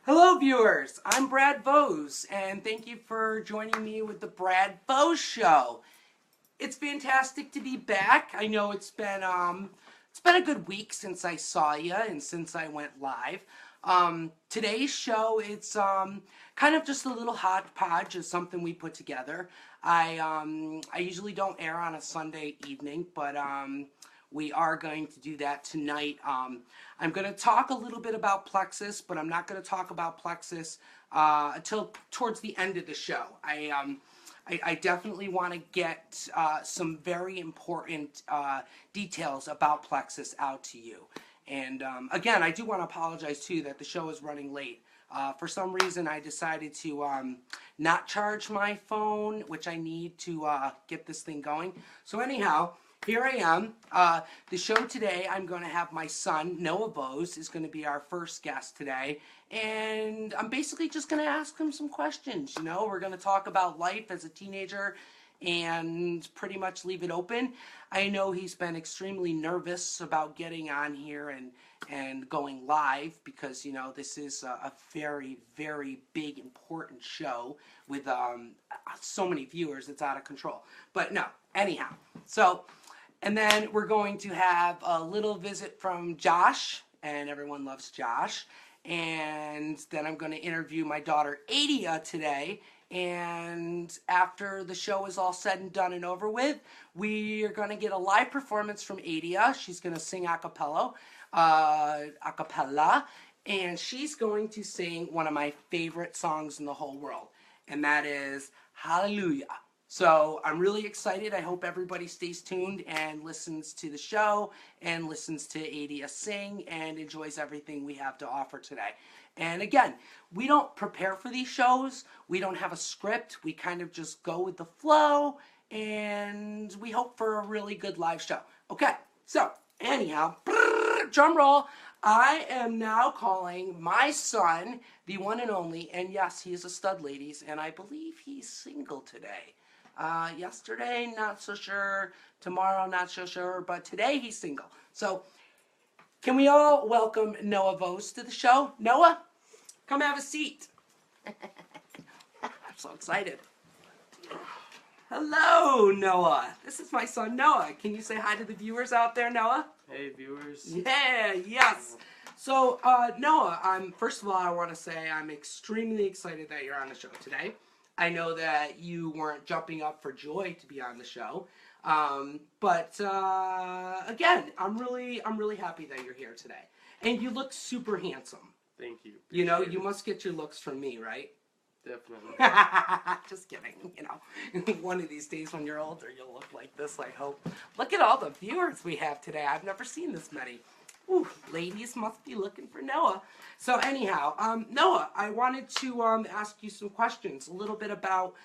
Hello viewers, I'm Brad Vohs, and thank you for joining me with the Brad Vohs Show. It's fantastic to be back. I know it's been a good week since I saw you and since I went live. Today's show, it's kind of just a little hodgepodge of something we put together. I usually don't air on a Sunday evening, but we are going to do that tonight. I'm going to talk a little bit about Plexus, but I'm not going to talk about Plexus until towards the end of the show. I definitely want to get some very important details about Plexus out to you. And again, I do want to apologize too that the show is running late. For some reason, I decided to not charge my phone, which I need to get this thing going. So anyhow, here I am. The show today, I'm going to have my son, Noah Vohs, is going to be our first guest today. And I'm basically just going to ask him some questions. You know, we're going to talk about life as a teenager and pretty much leave it open. I know he's been extremely nervous about getting on here and going live because, you know, this is a very, very big, important show with so many viewers, it's out of control. But no, anyhow. So, and then we're going to have a little visit from Josh, and everyone loves Josh. And then I'm going to interview my daughter Adia today. And after the show is all said and done and over with, we are going to get a live performance from Adia. She's going to sing a cappella, and she's going to sing one of my favorite songs in the whole world, and that is Hallelujah. So I'm really excited. I hope everybody stays tuned and listens to the show and listens to Adia sing and enjoys everything we have to offer today. And again, we don't prepare for these shows. We don't have a script. We kind of just go with the flow, and we hope for a really good live show. Okay, so anyhow, drum roll. I am now calling my son, the one and only, and yes, he is a stud, ladies, and I believe he's single today. Yesterday, not so sure. Tomorrow, not so sure. But today, he's single. So, can we all welcome Noah Vohs to the show? Noah, come have a seat. I'm so excited. Hello, Noah. This is my son, Noah. Can you say hi to the viewers out there, Noah? Hey, viewers. Yeah, yes. So, Noah, first of all, I want to say I'm extremely excited that you're on the show today. I know that you weren't jumping up for joy to be on the show, but again, I'm really happy that you're here today, and you look super handsome. Thank you. You know, you must get your looks from me, right? Definitely. Just kidding. You know, one of these days when you're older, you'll look like this. I hope. Look at all the viewers we have today. I've never seen this many. Ooh, ladies must be looking for Noah. So anyhow, Noah, I wanted to ask you some questions, a little bit about,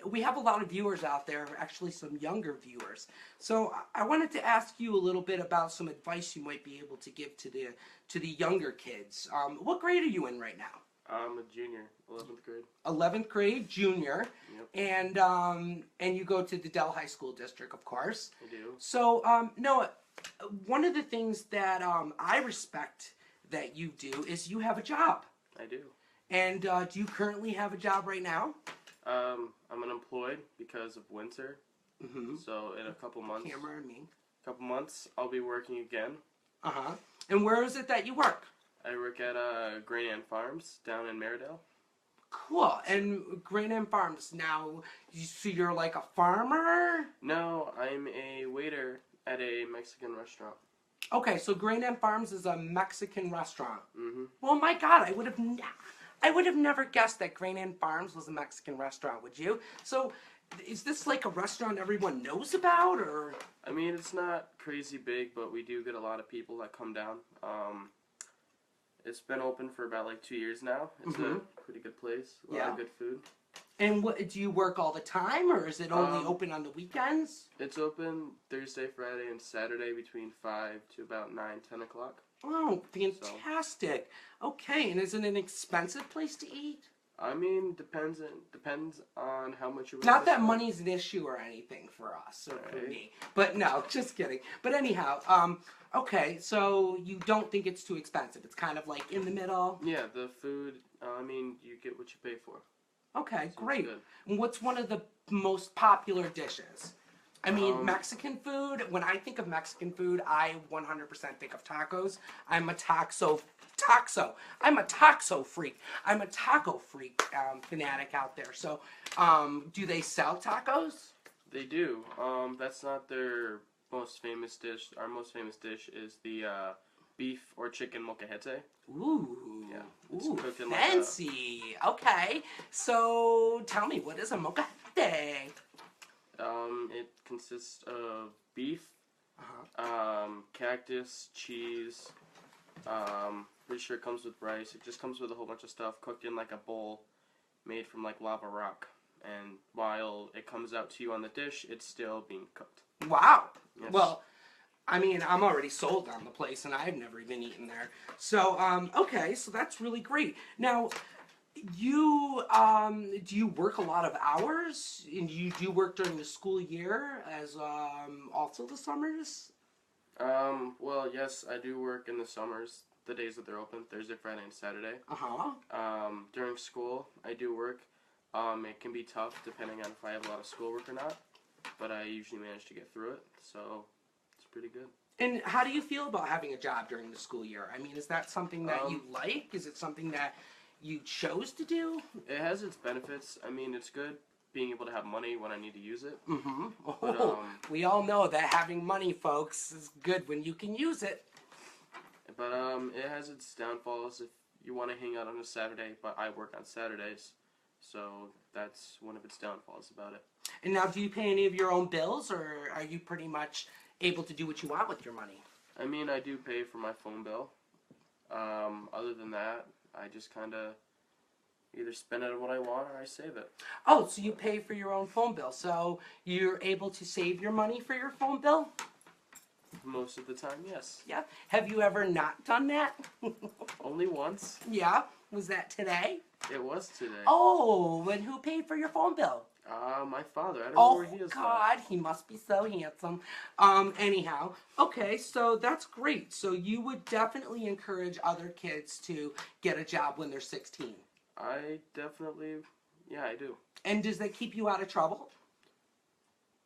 we have a lot of viewers out there, actually some younger viewers. So I wanted to ask you a little bit about some advice you might be able to give to the younger kids. What grade are you in right now? I'm a junior, 11th grade. 11th grade, junior. Yep. And you go to the Dell High School District, of course. I do. So, Noah, one of the things that I respect that you do is you have a job. I do. And do you currently have a job right now? I'm unemployed because of winter. Mm-hmm. So in a couple months. Camera and me. Couple months, I'll be working again. Uh-huh. And where is it that you work? I work at Grain and Farms down in Maridale. Cool. And Grain and Farms. Now, so you're like a farmer? No, I'm a waiter at a Mexican restaurant. Okay, so Grain and Farms is a Mexican restaurant. Mm-hmm. Well, my God, I would have never guessed that Grain and Farms was a Mexican restaurant, would you? So, is this like a restaurant everyone knows about, or? I mean, it's not crazy big, but we do get a lot of people that come down. It's been open for about like 2 years now. It's a pretty good place. A lot of good food. And what, do you work all the time, or is it only open on the weekends? It's open Thursday, Friday, and Saturday between 5 to about 9, 10 o'clock. Oh, fantastic. So. Okay, and is it an expensive place to eat? I mean, depends on how much you're willing Not to that spend. money's an issue or anything for us or for Right. me, but no, just kidding. But anyhow, okay, so you don't think it's too expensive? It's kind of like in the middle. Yeah, the food. I mean, you get what you pay for. Okay, So it's great. good. And what's one of the most popular dishes? I mean, Um, Mexican food. When I think of Mexican food, I 100% think of tacos. I'm a I'm a taxo freak. I'm a taco freak fanatic out there. So, do they sell tacos? They do. That's not their most famous dish. Our most famous dish is the beef or chicken molcajete. Ooh, Yeah, it's ooh, cooked in like fancy. Okay, so tell me, what is a molcajete? It consists of beef, Uh-huh. cactus, cheese. Pretty sure it comes with rice. It just comes with a whole bunch of stuff cooked in like a bowl made from like lava rock. And while it comes out to you on the dish, it's still being cooked. Wow. Yes. Well, I mean, I'm already sold on the place, and I've never even eaten there. So, okay, so that's really great. Now, do you work a lot of hours? And you do work during the school year as also the summers? Well, yes, I do work in the summers, the days that they're open, Thursday, Friday, and Saturday. Uh-huh. During school, I do work. It can be tough depending on if I have a lot of schoolwork or not, but I usually manage to get through it, so it's pretty good. And how do you feel about having a job during the school year? I mean, is that something that you Um, like? Is it something that you chose to do? It has its benefits. I mean, it's good being able to have money when I need to use it. Mm-hmm. But, Oh, we all know that having money, folks, is good when you can use it. but it has its downfalls if you want to hang out on a Saturday, but I work on Saturdays, so that's one of its downfalls about it. And now, do you pay any of your own bills, or are you pretty much able to do what you want with your money? I mean, I do pay for my phone bill. Other than that, I just kind of either spend it on what I want or I save it. Oh, so you pay for your own phone bill. So you're able to save your money for your phone bill? Most of the time, yes. Yeah. Have you ever not done that? Only once. Yeah. Was that today? It was today. Oh, and who paid for your phone bill? My father. I don't know Oh, where he is God, he must be so handsome. Anyhow, okay, so that's great. So you would definitely encourage other kids to get a job when they're 16. I definitely, yeah, I do. And does that keep you out of trouble?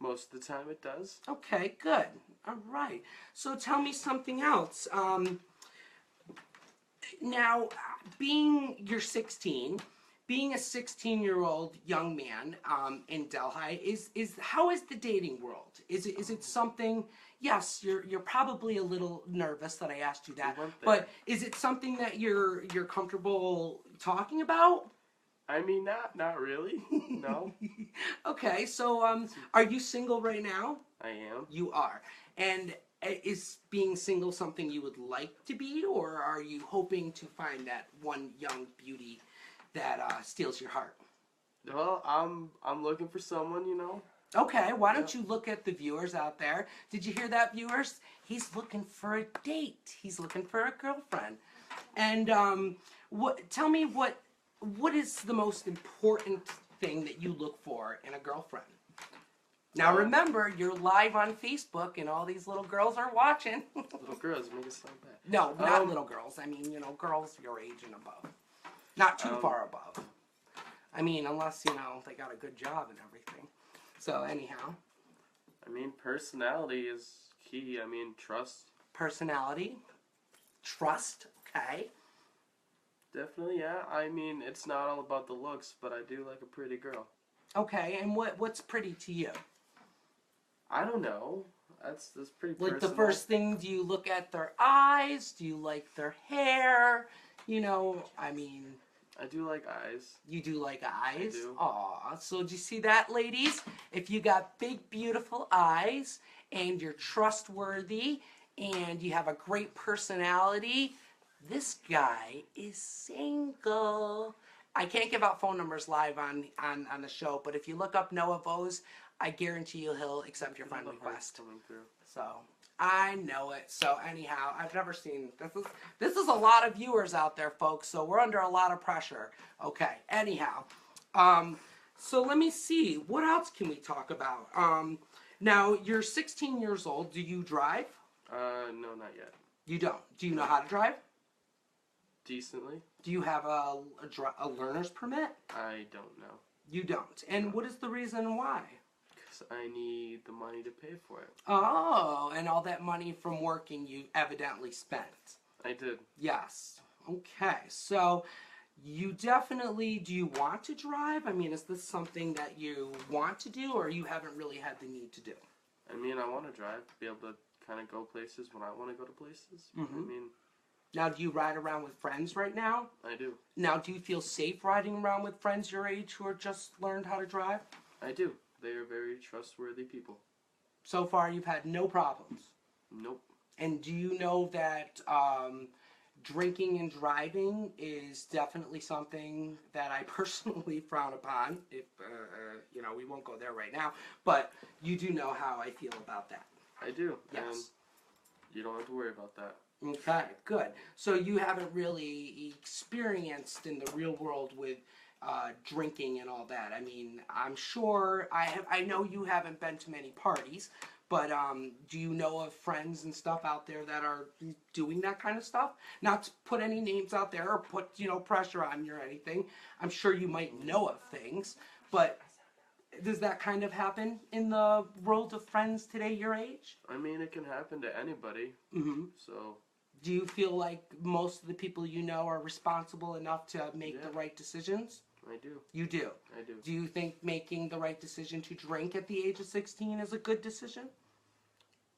Most of the time it does. Okay, good. All right. So tell me something else. Now, you're 16, being a 16-year-old young man in Delhi, is how is the dating world? Is it something? Yes, you're probably a little nervous that I asked you that, We went there. but is it something that you're comfortable talking about? I mean, not really. No, Okay, so are you single right now? I am. You are. And is being single something you would like to be, or are you hoping to find that one young beauty that steals your heart? Well, I'm looking for someone, you know. Okay, why don't you look at the viewers out there? Did you hear that, viewers? He's looking for a date. He's looking for a girlfriend. And tell me what is the most important thing that you look for in a girlfriend? Now remember, you're live on Facebook, and all these little girls are watching. Little girls make it sound bad. No, not little girls. I mean, girls your age and above. Not too far above. I mean, unless, they got a good job and everything. So, anyhow. I mean, personality is key. I mean, trust. Personality. Trust. Okay. Definitely, yeah. I mean, it's not all about the looks, but I do like a pretty girl. Okay, and what's pretty to you? I don't know. That's pretty Like personal. the first thing, do you look at their eyes? Do you like their hair? I mean... I do like eyes. You do like eyes? I do. Aw, so do you see that, ladies? If you got big, beautiful eyes, and you're trustworthy, and you have a great personality, this guy is single. I can't give out phone numbers live on the show, but if you look up Noah Vohs, I guarantee you he'll accept your friend request. Coming through. So, I know it. So anyhow, I've never seen this is a lot of viewers out there, folks. So we're under a lot of pressure. Okay. Anyhow, um, so let me see. What else can we talk about? Now you're 16 years old. Do you drive? No, not yet. You don't. Do you know how to drive? Decently. Do you have a learner's permit? I don't know. You don't. And what is the reason why? Because I need the money to pay for it. Oh, and all that money from working you evidently spent. I did. Yes. Okay. So you definitely, do you want to drive? I mean, is this something that you want to do or you haven't really had the need to do? I mean, I want to drive, be able to kind of go places when I want to go to places. I mean, Now, do you ride around with friends right now? I do. Now, do you feel safe riding around with friends your age who are just learned how to drive? I do. They are very trustworthy people. So far, you've had no problems. Nope. And do you know that drinking and driving is definitely something that I personally frown upon? If you know, we won't go there right now, but you do know how I feel about that. I do. Yes. And you don't have to worry about that. Okay, good. So you haven't really experienced in the real world with drinking and all that. I mean, I'm sure I know you haven't been to many parties, but do you know of friends and stuff out there that are doing that kind of stuff? Not to put any names out there or put pressure on you or anything. I'm sure you might know of things, but does that kind of happen in the world of friends today, your age? I mean, it can happen to anybody. So. Do you feel like most of the people you know are responsible enough to make the right decisions? I do. You do? I do. Do you think making the right decision to drink at the age of 16 is a good decision?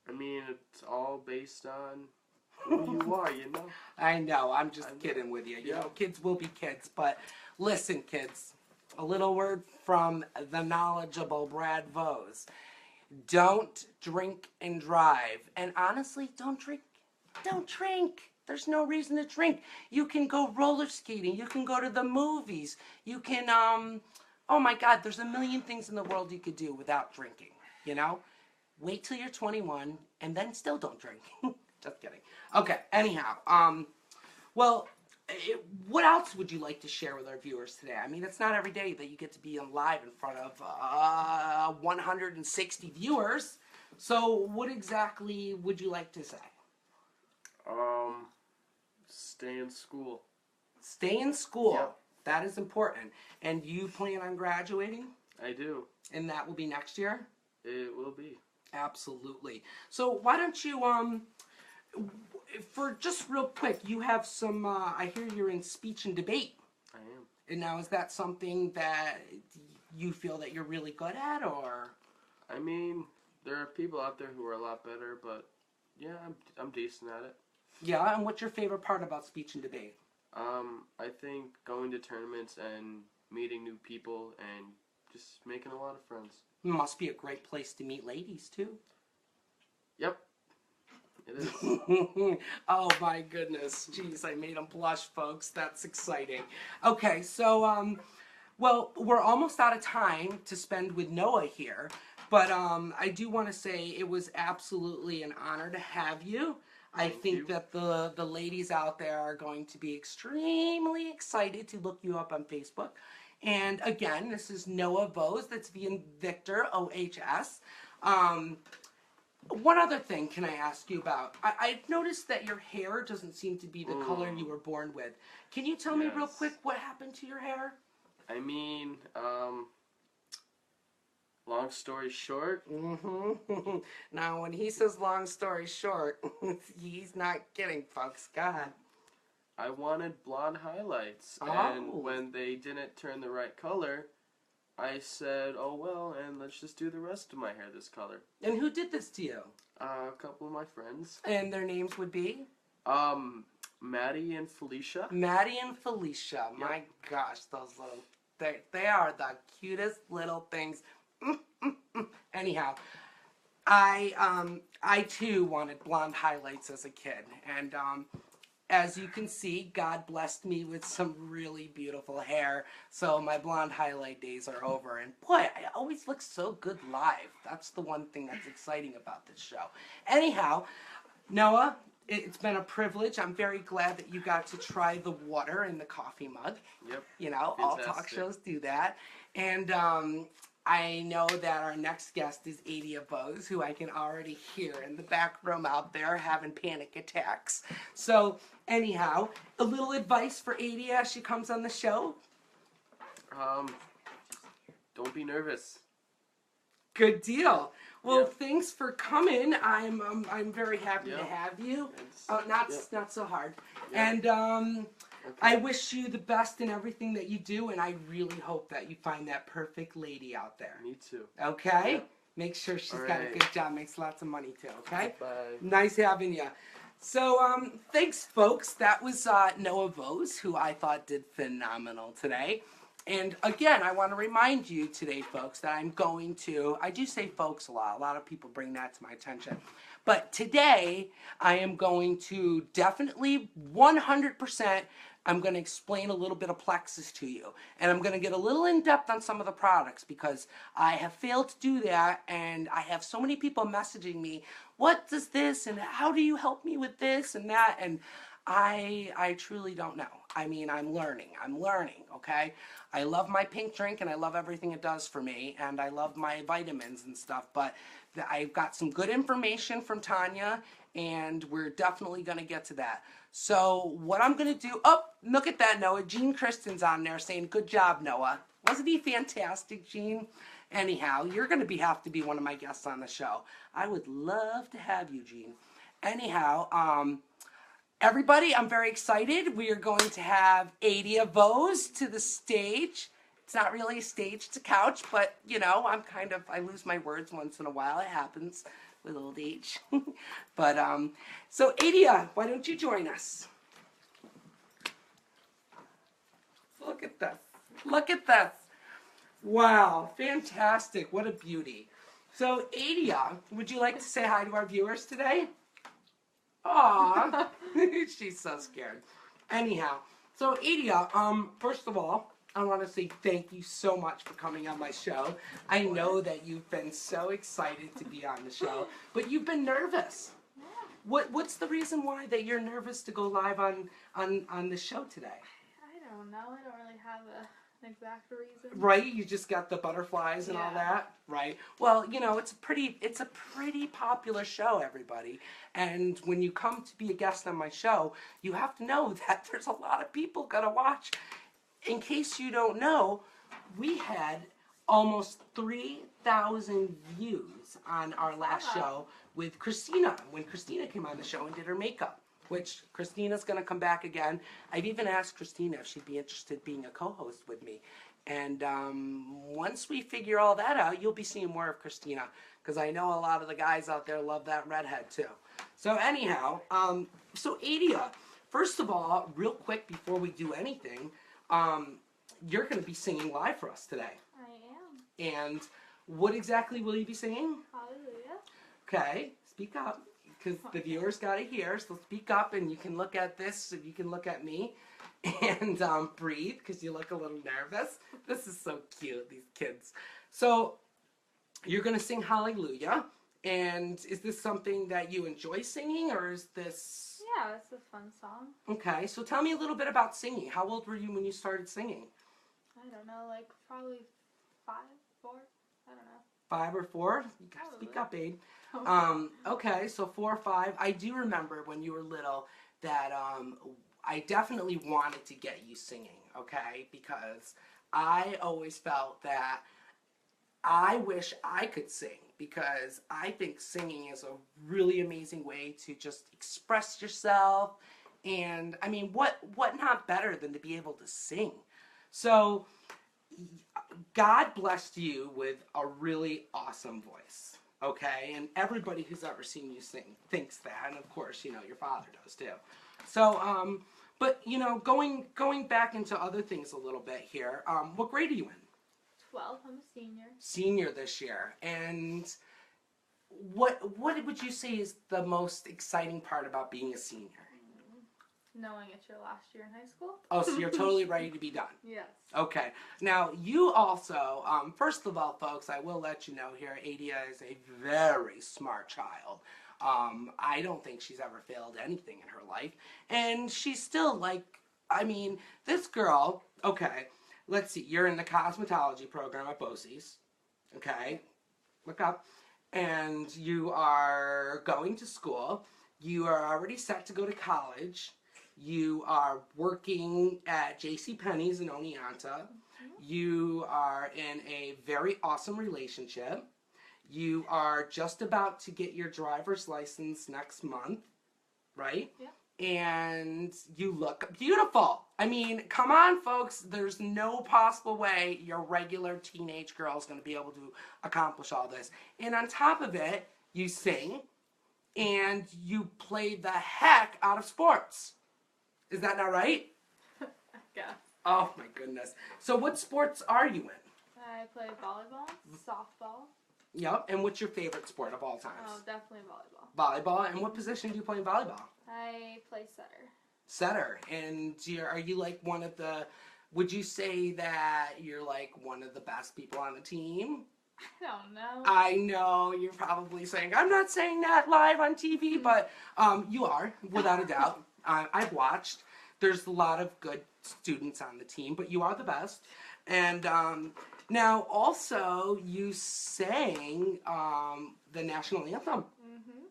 I mean, it's all based on who you are, you know? I know, I'm just kidding with you. You know, kids will be kids. But listen, kids, a little word from the knowledgeable Brad Vohs. Don't drink and drive. And honestly, don't drink. Don't drink. There's no reason to drink. You can go roller skating. You can go to the movies. You can, oh my God, there's a million things in the world you could do without drinking, you know? Wait till you're 21 and then still don't drink. Just kidding. Okay, anyhow, well, what else would you like to share with our viewers today? I mean, it's not every day that you get to be live in front of 160 viewers. So what exactly would you like to say? Stay in school. Stay in school. Yep. That is important. And you plan on graduating? I do. And that will be next year? It will be. Absolutely. So why don't you, for just real quick, you have some, I hear you're in speech and debate. I am. And now is that something that you feel that you're really good at, or? I mean, there are people out there who are a lot better, but yeah, I'm decent at it. Yeah, and what's your favorite part about speech and debate? I think going to tournaments and meeting new people and just making a lot of friends. It must be a great place to meet ladies, too. Yep, it is. Oh my goodness. Jeez, I made them blush, folks. That's exciting. Okay, so, well, we're almost out of time to spend with Noah here, but I do want to say it was absolutely an honor to have you. I think that the ladies out there are going to be extremely excited to look you up on Facebook. And again, this is Noah Vohs. That's Victor, OHS. One other thing can I ask you about? I've noticed that your hair doesn't seem to be the color you were born with. Can you tell me real quick what happened to your hair? I mean, long story short. Now, when he says long story short, he's not kidding, folks. Go ahead. I wanted blonde highlights, and when they didn't turn the right color, I said, oh well, and let's just do the rest of my hair this color. And who did this to you? A couple of my friends. And their names would be? Maddie and Felicia. Maddie and Felicia. Yep. My gosh, those little, they are the cutest little things. Anyhow, I too wanted blonde highlights as a kid, and as you can see, God blessed me with some really beautiful hair. So my blonde highlight days are over. And boy, I always look so good live. That's the one thing that's exciting about this show. Anyhow, Noah, it's been a privilege. I'm very glad that you got to try the water in the coffee mug. Yep. You know, all talk Fantastic. shows do that. And I know that our next guest is Adia Vohs, who I can already hear in the back room out there having panic attacks. So, anyhow, a little advice for Adia as she comes on the show. Don't be nervous. Good deal. Well, Yep. thanks for coming. I'm very happy to Yep. have you. It's- Not yep. not so hard. Yep. And Okay. I wish you the best in everything that you do, and I really hope that you find that perfect lady out there. Me too. Okay? Yep. Make sure she's All got a right. good job, makes lots of money too, okay? Bye. Nice having you. So, thanks, folks. That was Noah Vohs, who I thought did phenomenal today. And again, I want to remind you today, folks, that I do say folks a lot. A lot of people bring that to my attention. But today, I am going to definitely 100%, I'm going to explain a little bit of Plexus to you. And I'm going to get a little in depth on some of the products because I have failed to do that. And I have so many people messaging me, what does this and how do you help me with this and that? And I truly don't know. I mean, I'm learning, okay? I love my pink drink and I love everything it does for me and I love my vitamins and stuff, but I've got some good information from Tanya and we're definitely going to get to that. So what I'm going to do, oh, look at that, Noah. Gene Kristen's on there saying, good job, Noah. Wasn't he fantastic, Gene? Anyhow, you're going to have to be one of my guests on the show. I would love to have you, Gene. Anyhow, everybody, I'm very excited. We are going to have Adia Vohs to the stage. It's not really a stage, it's a couch, but you know, I lose my words once in a while. It happens with old age. But, so Adia, why don't you join us? Look at this. Look at this. Wow, fantastic. What a beauty. So, Adia, would you like to say hi to our viewers today? Aw, she's so scared. Anyhow, so Adia, first of all, I want to say thank you so much for coming on my show. I know that you've been so excited to be on the show, but you've been nervous. What's the reason why that you're nervous to go live on the show today? I don't know. I don't really have an exact reason. Right, you just got the butterflies and all Yeah. that, right? Well, you know, it's a pretty popular show, everybody. And when you come to be a guest on my show, you have to know that there's a lot of people gonna watch. In case you don't know, we had almost 3,000 views on our last show with Christina, when Christina came on the show and did her makeup. Which Christina's going to come back again. I've even asked Christina if she'd be interested in being a co-host with me. And once we figure all that out, you'll be seeing more of Christina. Because I know a lot of the guys out there love that redhead too. So anyhow, so Adia, first of all, real quick before we do anything, you're going to be singing live for us today. I am. And what exactly will you be singing? Hallelujah. Okay, speak up. Because the viewers got to hear, so speak up and you can look at this and you can look at me and breathe because you look a little nervous. This is so cute, these kids. So you're going to sing Hallelujah, and is this something that you enjoy singing or is this... Yeah, it's a fun song. Okay, so tell me a little bit about singing. How old were you when you started singing? I don't know, like probably 5, 4, I don't know. 5 or 4? You gotta Probably. speak up, babe. Okay, so 4 or 5. I do remember when you were little that I definitely wanted to get you singing, okay? Because I always felt that I wish I could sing because I think singing is a really amazing way to just express yourself. And I mean, what not better than to be able to sing? So God blessed you with a really awesome voice. Okay, and everybody who's ever seen you sing thinks that, and of course, you know, your father does too. So, but you know, going back into other things a little bit here. What grade are you in? 12, I'm a senior. Senior this year, and what would you say is the most exciting part about being a senior? knowing it's your last year in high school. Oh, so you're totally ready to be done. Yes. Okay. Now, you also, first of all, folks, I will let you know here, Adia is a very smart child. I don't think she's ever failed anything in her life. And she's still like, I mean, this girl, okay, let's see, you're in the cosmetology program at Vohs, okay? Look up. And you are going to school. You are already set to go to college. You are working at JCPenney's in Oneonta. You are in a very awesome relationship. You are just about to get your driver's license next month, right? Yeah. And you look beautiful. I mean, come on, folks. There's no possible way your regular teenage girl is going to be able to accomplish all this. And on top of it, you sing and you play the heck out of sports. Is that not right? I guess. Oh my goodness. So what sports are you in? I play volleyball, softball. Yep. And what's your favorite sport of all times? Oh, definitely volleyball. Volleyball. And what position do you play in volleyball? I play setter. Setter. And are you like one of the, would you say that you're like one of the best people on the team? I don't know. I know you're probably saying, I'm not saying that live on TV, but you are, without a doubt. I've watched. There's a lot of good students on the team, but you are the best. And now also you sang the national anthem,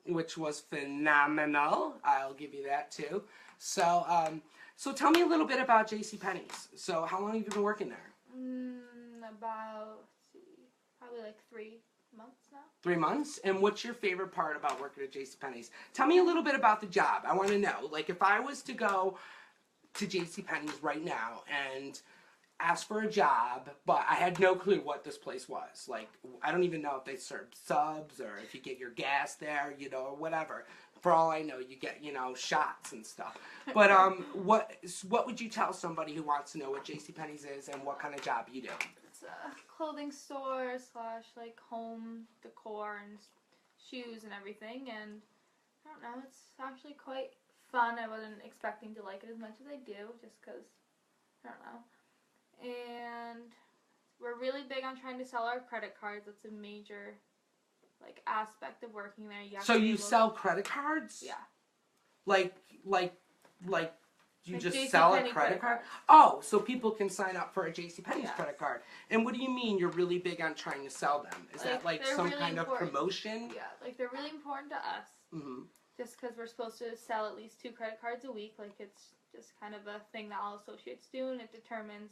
which was phenomenal. I'll give you that too. So, so tell me a little bit about JCPenney's. So how long have you been working there? About, probably like 3 months now. 3 months? And what's your favorite part about working at JCPenney's? Tell me a little bit about the job. I want to know. Like, if I was to go to JCPenney's right now and ask for a job, but I had no clue what this place was. Like, I don't even know if they serve subs or if you get your gas there, you know, or whatever. For all I know, you get, you know, shots and stuff. But what would you tell somebody who wants to know what JCPenney's is and what kind of job you do? It's a clothing store / like home decor and shoes and everything, and I don't know, it's actually quite fun. I wasn't expecting to like it as much as I do, just because, I don't know. And we're really big on trying to sell our credit cards. That's a major, like, aspect of working there. So you sell credit cards? Yeah. Like you Like just JCPenney sell a credit card? cards. Oh, so people can sign up for a JCPenney's Yes. credit card. And what do you mean you're really big on trying to sell them? Is that like they're some really kind important. of promotion? Yeah, like, they're really important to us. Mm-hmm. Just because we're supposed to sell at least 2 credit cards a week. Like, it's just kind of a thing that all associates do, and it determines,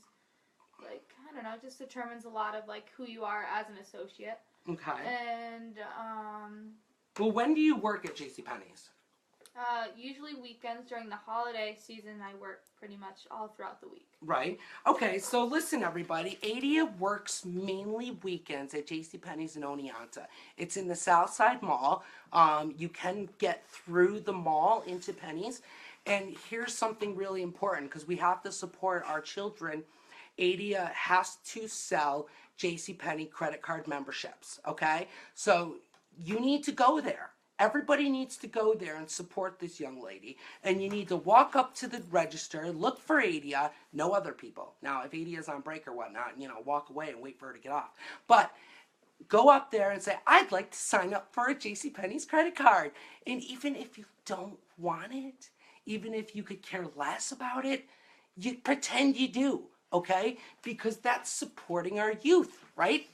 like, I don't know, it just determines a lot of, like, who you are as an associate. Okay. And, Well, when do you work at JCPenney's? usually weekends. During the holiday season, I work pretty much all throughout the week. Right. Okay, so listen, everybody. Adia works mainly weekends at JCPenney's in Oneonta. It's in the Southside Mall. You can get through the mall into Penny's. And here's something really important, because we have to support our children. Adia has to sell JCPenney credit card memberships, okay? So you need to go there. Everybody needs to go there and support this young lady. And you need to walk up to the register, look for Adia, no other people. Now, if Adia's on break or whatnot, you know, walk away and wait for her to get off. But go up there and say, I'd like to sign up for a JCPenney's credit card. And even if you don't want it, even if you could care less about it, you pretend you do, okay? Because that's supporting our youth, right?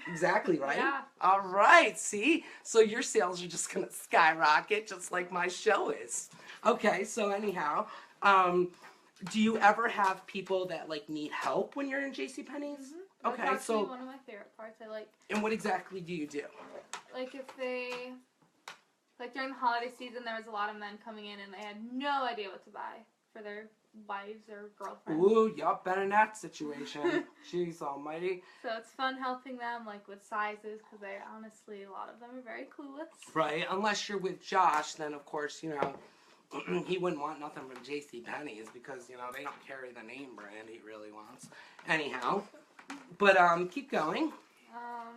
Exactly, right? Yeah. All right, see? So your sales are just going to skyrocket just like my show is. Okay, so anyhow, do you ever have people that, like, need help when you're in JCPenney's? That's Okay, actually so... one of my favorite parts. I like... And what exactly do you do? Like, if they... Like, during the holiday season, there was a lot of men coming in, and they had no idea what to buy for their wives or girlfriends. Ooh, yup, been in that situation. Jeez almighty. So it's fun helping them, like, with sizes, because they, honestly, a lot of them are very clueless. Right, unless you're with Josh, then of course, you know, he wouldn't want nothing from JCPenney's because, you know, they don't carry the name brand he really wants. Anyhow, but keep going. I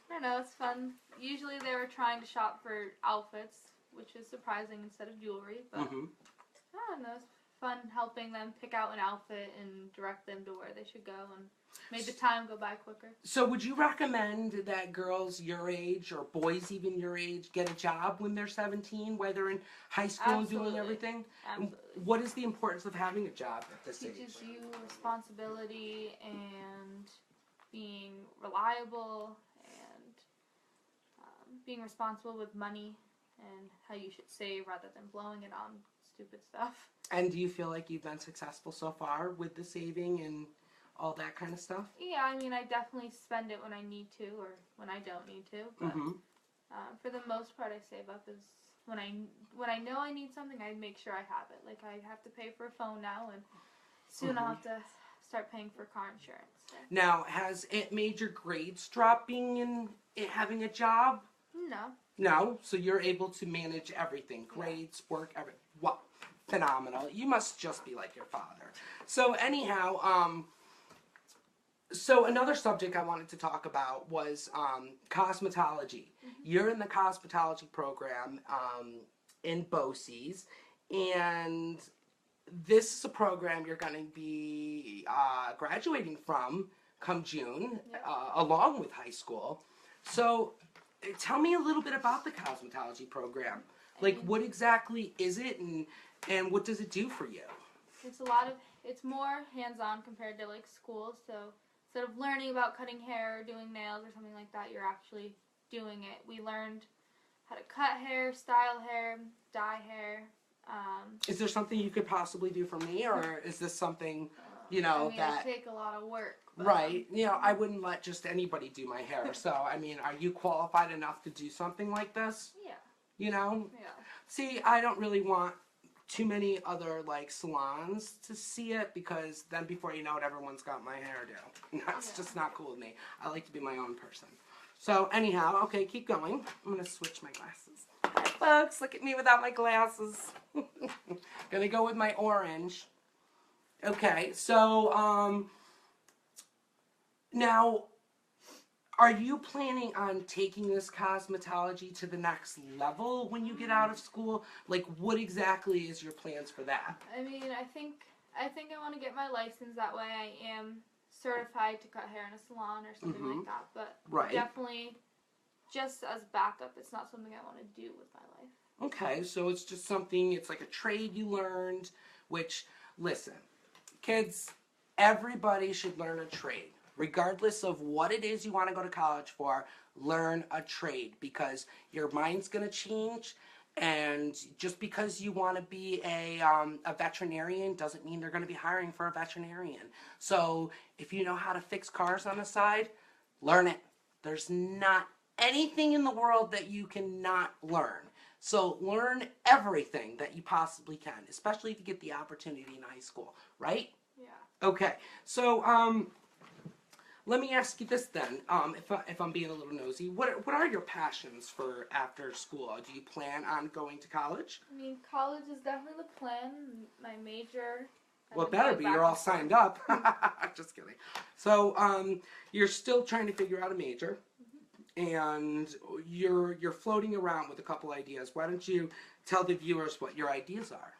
don't know, it's fun. Usually they were trying to shop for outfits, which is surprising instead of jewelry, but I don't know. It's fun helping them pick out an outfit and direct them to where they should go and made the time go by quicker. So would you recommend that girls your age or boys even your age get a job when they're 17, while they're in high school and doing Absolutely. everything? Absolutely. What is the importance of having a job at this age? Teaches you responsibility and being reliable and being responsible with money and how you should save rather than blowing it on stupid stuff. And do you feel like you've been successful so far with the saving and all that kind of stuff? Yeah, I mean, I definitely spend it when I need to or when I don't need to. But for the most part, I save up is when I know I need something, I make sure I have it. Like I have to pay for a phone now, and soon I'll have to start paying for car insurance. So. Now, has it made your grades drop being in having a job? No. No, so you're able to manage everything, grades, work, everything. Wow, phenomenal. You must just be like your father. So anyhow, so another subject I wanted to talk about was cosmetology. You're in the cosmetology program in Vohs, and this is a program you're going to be graduating from come June, along with high school. So tell me a little bit about the cosmetology program. Like, what exactly is it, and what does it do for you? It's more hands-on compared to like school. So instead of learning about cutting hair or doing nails or something like that, you're actually doing it. We learned how to cut hair, style hair, dye hair. Is there something you could possibly do for me, or is this something, that... I take a lot of work. But, Right. I wouldn't let just anybody do my hair. So, I mean, are you qualified enough to do something like this? Yeah. Yeah. See, I don't really want too many other, like, salons to see it, because then before you know it, everyone's got my hairdo. That's just not cool with me. I like to be my own person. So, anyhow, okay, keep going. I'm going to switch my glasses. Hi, folks. Look at me without my glasses. Gonna go with my orange. Okay, so, now, are you planning on taking this cosmetology to the next level when you get out of school? Like, what exactly is your plans for that? I mean, I think I want to get my license. That way I am certified to cut hair in a salon or something like that. But definitely, just as backup, it's not something I want to do with my life. Okay, so it's just something, it's like a trade you learned, which, listen, kids, everybody should learn a trade. Regardless of what it is you want to go to college for, learn a trade, because your mind's going to change, and just because you want to be a veterinarian doesn't mean they're going to be hiring for a veterinarian. So if you know how to fix cars on the side, learn it. There's not anything in the world that you cannot learn. So learn everything that you possibly can, especially if you get the opportunity in high school, right? Yeah. Okay, so let me ask you this then, if I'm being a little nosy, what are your passions for after school? Do you plan on going to college? I mean, college is definitely the plan. My major. Well, it better be. You're all signed up. Just kidding. So, you're still trying to figure out a major, and you're floating around with a couple ideas. Why don't you tell the viewers what your ideas are?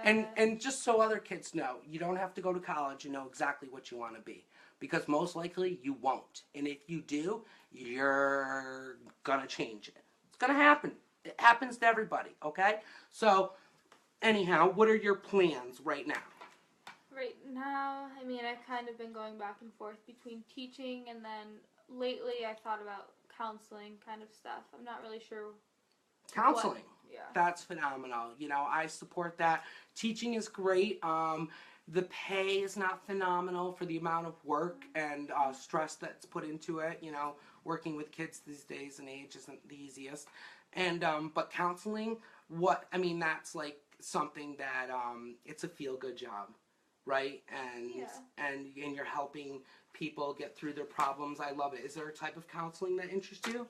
And just so other kids know, you don't have to go to college and know exactly what you want to be. Because most likely you won't. And if you do, you're going to change it. It's going to happen. It happens to everybody, okay? So, anyhow, what are your plans right now? Right now, I mean, I've kind of been going back and forth between teaching, and then lately I thought about counseling kind of stuff. I'm not really sure. Counseling. Yeah. That's phenomenal. I support that. Teaching is great. The pay is not phenomenal for the amount of work and stress that's put into it. Working with kids these days and age isn't the easiest. And but counseling, that's like something that it's a feel-good job, right? And you're helping people get through their problems. I love it. Is there a type of counseling that interests you?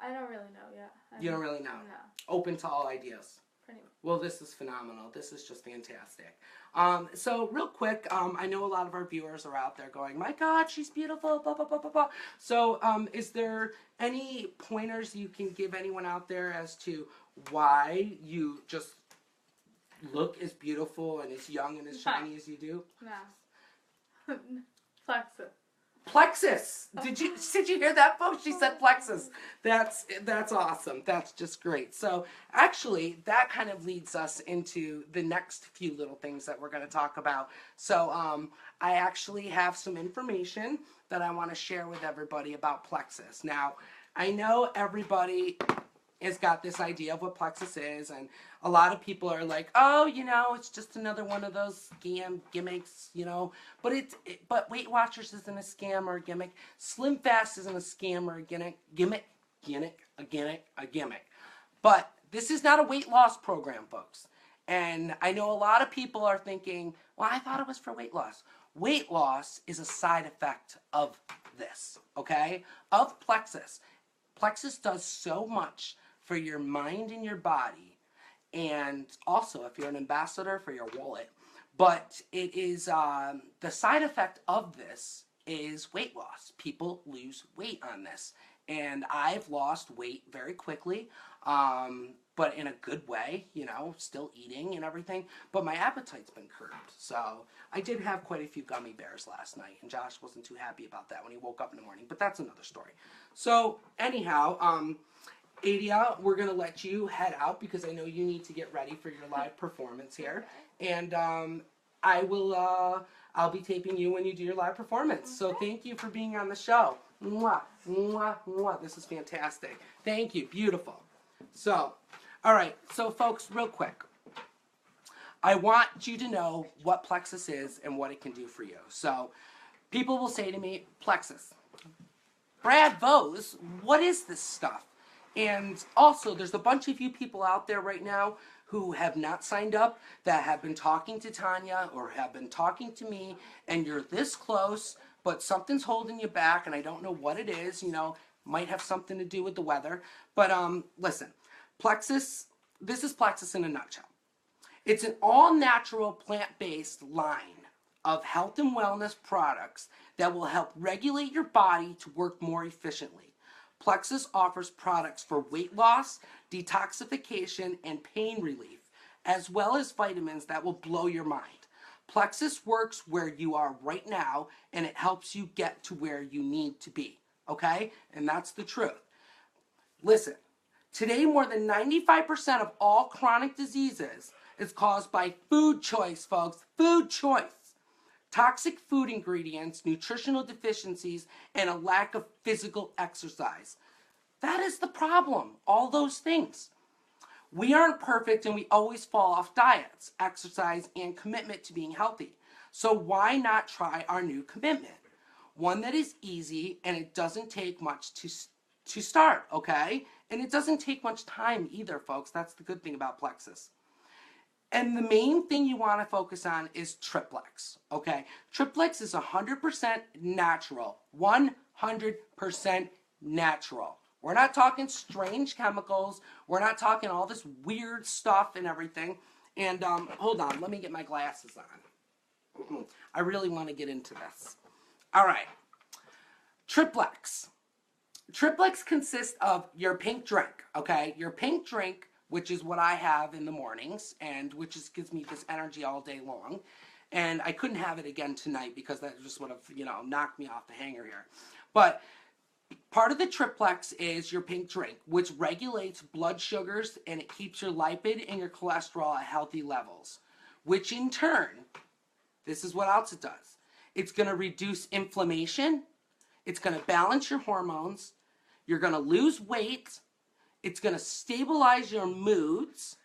I don't really know yet. You don't really know? No. Open to all ideas. Pretty much. Well, this is phenomenal. This is just fantastic. So real quick, I know a lot of our viewers are out there going, my God, she's beautiful, blah, blah, blah, blah, blah. So is there any pointers you can give anyone out there as to why you just look as beautiful and as young and as shiny as you do? No. Plexus. Plexus. Did you hear that, folks? She said plexus. That's awesome. That's just great. So actually, that kind of leads us into the next few little things that we're going to talk about. So I actually have some information that I want to share with everybody about plexus. Now, I know everybody has got this idea of what plexus is, and a lot of people are like, oh, it's just another one of those scam gimmicks, but Weight Watchers isn't a scam or a gimmick. Slim Fast isn't a scam or a gimmick. But this is not a weight loss program, folks. And I know a lot of people are thinking, well, I thought it was for weight loss. Weight loss is a side effect of this, okay? Of plexus. Plexus does so much for your mind and your body, and also if you're an ambassador, for your wallet. But it is the side effect of this is weight loss. People lose weight on this, and I've lost weight very quickly, but in a good way, still eating and everything, but my appetite's been curbed. So I did have quite a few gummy bears last night, and Josh wasn't too happy about that when he woke up in the morning, but that's another story. So anyhow, Adia, we're going to let you head out because I know you need to get ready for your live performance here. Okay. And I'll be taping you when you do your live performance. Okay. So thank you for being on the show. Mwah, mwah, mwah. This is fantastic. Thank you. Beautiful. So, all right. So folks, real quick. I want you to know what plexus is and what it can do for you. So people will say to me, plexus. Brad Vohs, what is this stuff? And also, there's a bunch of you people out there right now who have not signed up, that have been talking to Tanya or have been talking to me, and you're this close, but something's holding you back, and I don't know what it is, might have something to do with the weather. But listen, plexus, this is plexus in a nutshell. It's an all-natural, plant-based line of health and wellness products that will help regulate your body to work more efficiently. Plexus offers products for weight loss, detoxification, and pain relief, as well as vitamins that will blow your mind. Plexus works where you are right now, and it helps you get to where you need to be, okay? And that's the truth. Listen, today more than 95% of all chronic diseases is caused by food choice, folks. Food choice. Toxic food ingredients, nutritional deficiencies, and a lack of physical exercise. That is the problem. All those things. We aren't perfect and we always fall off diets, exercise, and commitment to being healthy. So why not try our new commitment? One that is easy and it doesn't take much to start, okay? And it doesn't take much time either, folks. That's the good thing about Plexus. And the main thing you want to focus on is triplex, okay? Triplex is 100% natural, 100% natural. We're not talking strange chemicals. We're not talking all this weird stuff and everything. And hold on, let me get my glasses on. I really want to get into this. All right, triplex. Triplex consists of your pink drink, okay? Your pink drink, which is what I have in the mornings, and which gives me this energy all day long. And I couldn't have it again tonight because that just would have, knocked me off the hanger here. But part of the triplex is your pink drink, which regulates blood sugars and it keeps your lipid and your cholesterol at healthy levels, which in turn, this is what else it does. It's going to reduce inflammation. It's going to balance your hormones. You're going to lose weight. It's going to stabilize your moods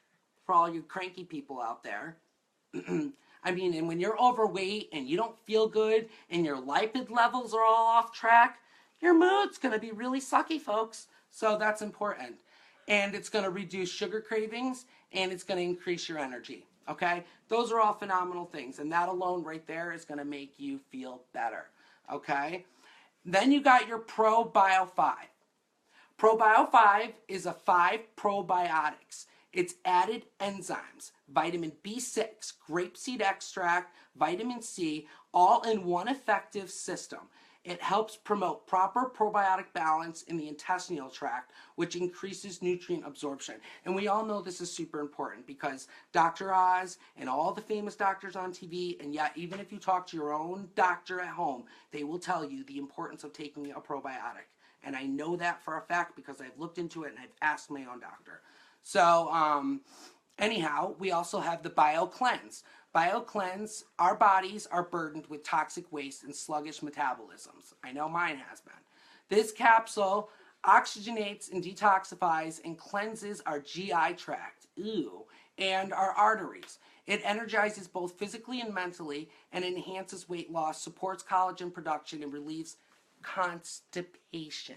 for all you cranky people out there. I mean, and when you're overweight and you don't feel good and your lipid levels are all off track, your mood's going to be really sucky, folks. So that's important. And it's going to reduce sugar cravings and it's going to increase your energy. Okay? Those are all phenomenal things. And that alone right there is going to make you feel better. Okay? Then you got your Pro Bio 5. Pro Bio 5 is a 5 probiotics. It's added enzymes, vitamin B6, grapeseed extract, vitamin C, all in one effective system. It helps promote proper probiotic balance in the intestinal tract, which increases nutrient absorption. And we all know this is super important because Dr. Oz and all the famous doctors on TV, and yet even if you talk to your own doctor at home, they will tell you the importance of taking a probiotic. And I know that for a fact because I've looked into it and I've asked my own doctor. So, anyhow, we also have the BioCleanse. BioCleanse, our bodies are burdened with toxic waste and sluggish metabolisms. I know mine has been. This capsule oxygenates and detoxifies and cleanses our GI tract, and our arteries. It energizes both physically and mentally and enhances weight loss, supports collagen production, and relieves constipation.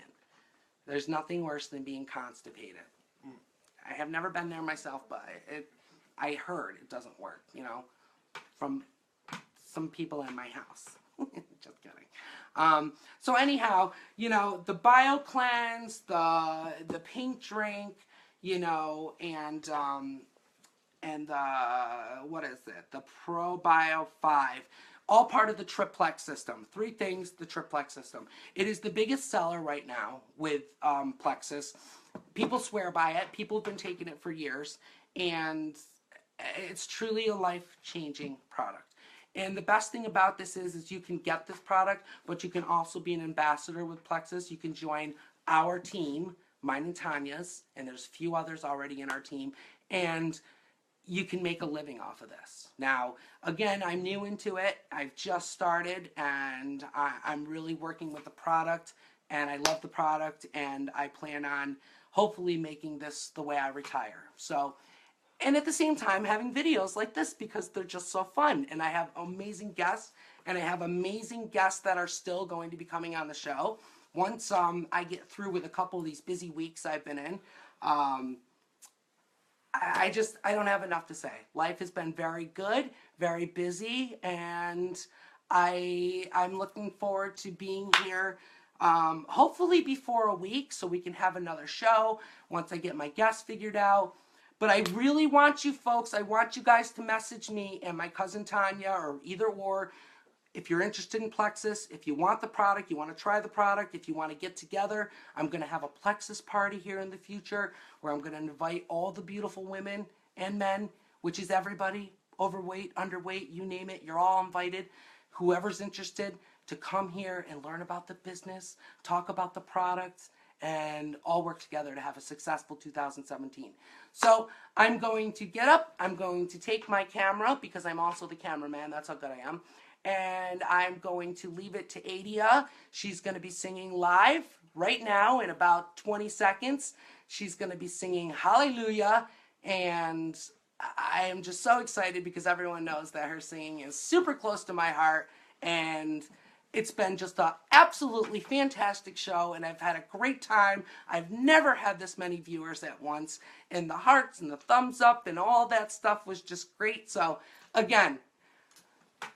There's nothing worse than being constipated. I have never been there myself, but I heard it doesn't work, from some people in my house. Just kidding. So anyhow, the BioCleanse, the pink drink, and what is it? The ProBio 5. All part of the triplex system. 3 things, the triplex system. It is the biggest seller right now with Plexus. People swear by it. People have been taking it for years. And it's truly a life-changing product. And the best thing about this is you can get this product, but you can also be an ambassador with Plexus. You can join our team, mine and Tanya's, and there's a few others already in our team. And you can make a living off of this. Now, again, I'm new into it. I've just started, and I'm really working with the product, and I love the product, and I plan on hopefully making this the way I retire. So, and at the same time, having videos like this because they're just so fun, and I have amazing guests, and I have amazing guests that are still going to be coming on the show. Once I get through with a couple of these busy weeks I've been in, I don't have enough to say. Life has been very good, very busy, and I'm looking forward to being here, hopefully before a week so we can have another show once I get my guests figured out. But I really want you folks, I want you guys to message me and my cousin Tanya or either or. If you're interested in Plexus, if you want the product, you want to try the product, if you want to get together, I'm going to have a Plexus party here in the future where I'm going to invite all the beautiful women and men, which is everybody, overweight, underweight, you name it, you're all invited. Whoever's interested to come here and learn about the business, talk about the products, and all work together to have a successful 2017. So I'm going to get up, I'm going to take my camera because I'm also the cameraman, that's how good I am. And I'm going to leave it to Adia. She's going to be singing live right now in about 20 seconds. She's going to be singing Hallelujah. And I am just so excited because everyone knows that her singing is super close to my heart. And it's been just an absolutely fantastic show. And I've had a great time. I've never had this many viewers at once. And the hearts and the thumbs up and all that stuff was just great. So, again,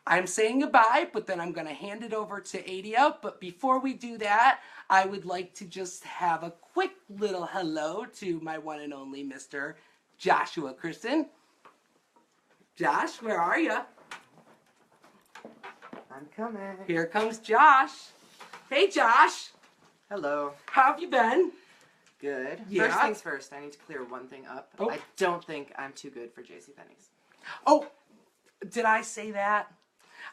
I'm saying goodbye, but then I'm going to hand it over to Adia. But before we do that, I would like to just have a quick little hello to my one and only Mr. Joshua Kristen. Josh, where are you? I'm coming. Here comes Josh. Hey, Josh. Hello. How have you been? Good. Yeah. First things first, I need to clear one thing up. Oh. I don't think I'm too good for JCPenney's. Oh, did I say that?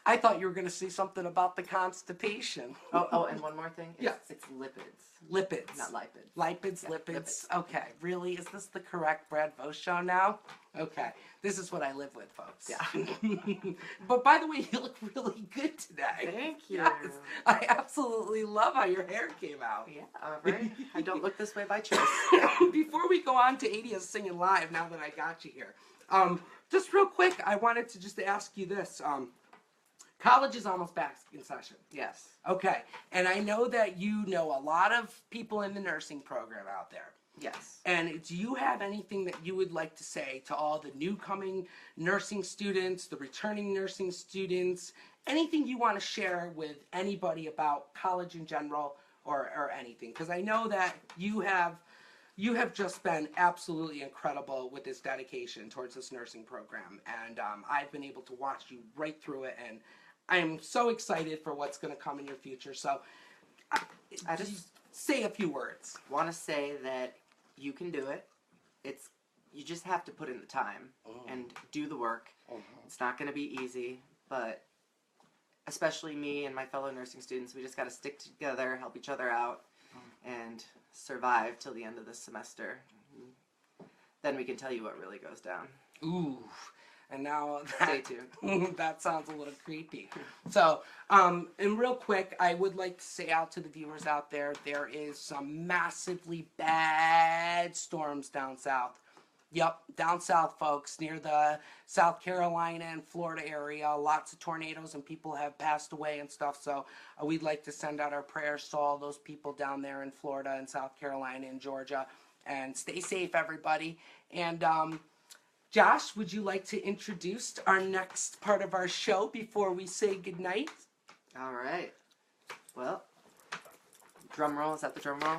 I thought you were going to say something about the constipation. Oh, and one more thing. Yeah. It's lipids. Lipids. Not lipids. Lipids, Yeah, lipids. lipids. Okay, really? Is this the correct Brad Vohs show now? Okay, this is what I live with, folks. Yeah. But by the way, you look really good today. Thank you. Yes, I absolutely love how your hair came out. Yeah, right. I don't look this way by choice. Before we go on to Adia's singing live, now that I got you here, just real quick, I wanted to just ask you this. College is almost back in session. Yes. Okay, and I know that you know a lot of people in the nursing program out there. Yes. And do you have anything that you would like to say to all the new coming nursing students, the returning nursing students, anything you want to share with anybody about college in general or anything? Because I know that you have just been absolutely incredible with this dedication towards this nursing program. And I've been able to watch you right through it, and I am so excited for what's going to come in your future. So, I just say a few words. want to say that you can do it. You just have to put in the time and do the work. It's not going to be easy, but especially me and my fellow nursing students, we just got to stick together, help each other out, and survive till the end of this semester. Then we can tell you what really goes down. Ooh. And now Stay tuned. that sounds a little creepy. So, and real quick, I would like to say out to the viewers out there, there is some massively bad storms down south. Yep, down south, folks, near the South Carolina and Florida area. Lots of tornadoes and people have passed away and stuff. So we'd like to send out our prayers to all those people down there in Florida and South Carolina and Georgia. And stay safe, everybody. And Josh, would you like to introduce our next part of our show before we say goodnight? All right. Well, drum roll. Is that the drum roll?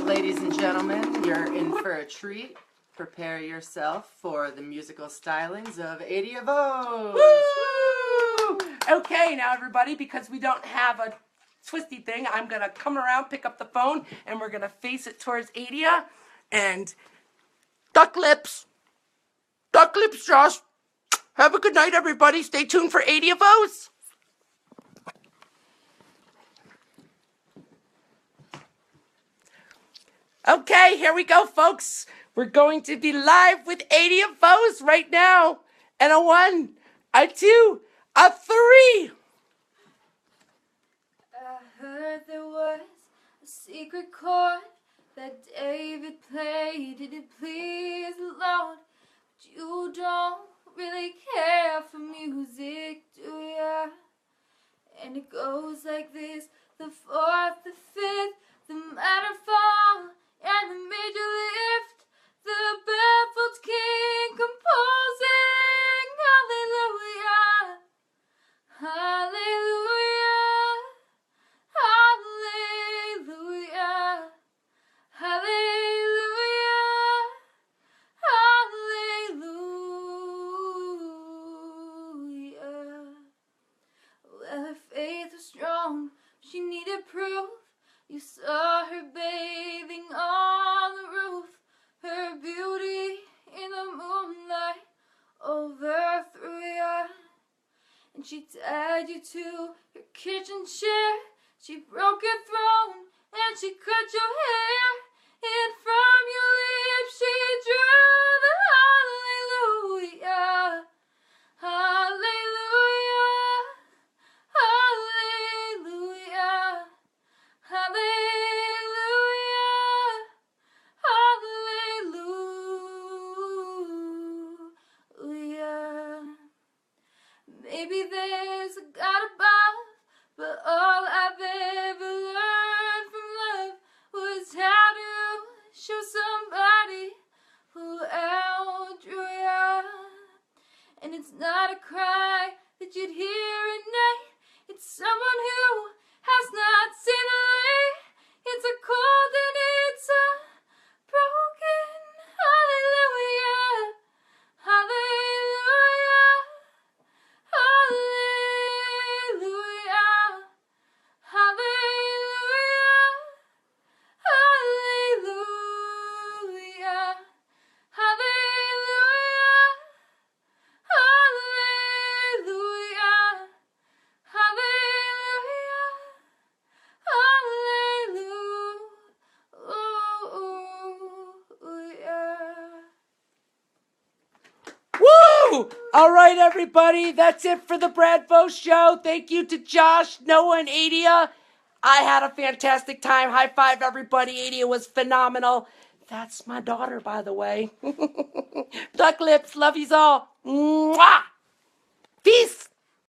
Ladies and gentlemen, you're in for a treat. Prepare yourself for the musical stylings of Adia Vohs. Woo! Okay, now everybody, because we don't have a twisty thing, I'm going to come around, pick up the phone, and we're going to face it towards Adia. And duck lips. Duck lips, Josh. Have a good night, everybody. Stay tuned for Adia Vohs. Okay, here we go, folks. We're going to be live with Adia Vohs right now. And a 1, a 2, a 3. I heard there was a secret chord that David played. Did it please the Lord? But you don't really care for music, do ya? And it goes like this: the 4th, the 5th, the minor fall, and the major lift. The baffled king composing. Hallelujah, hallelujah, hallelujah, hallelujah, hallelujah. Well, her faith was strong, she needed proof. You saw her bathing on the roof, her beauty in the moonlight overthrew ya. And she tied you to her kitchen chair, she broke your throne, and she cut your hair, and from your lips she drew the hallelujah, hallelujah, hallelujah, hallelujah, hallelujah. Maybe there's a God above, but all I've ever learned from love was how to show somebody who outdrew ya. And it's not a cry that you'd hear at night, it's someone who has not seen the light. It's a cold and it's a broken hallelujah, hallelujah, hallelujah, hallelujah, hallelujah, hallelujah, hallelujah, hallelujah, hallelujah. Woo! All right, everybody. That's it for the Brad Vohs Show. Thank you to Josh, Noah, and Adia. I had a fantastic time. High five, everybody. Adia was phenomenal. That's my daughter, by the way. Duck lips. Love yous all. Mwah! Peace.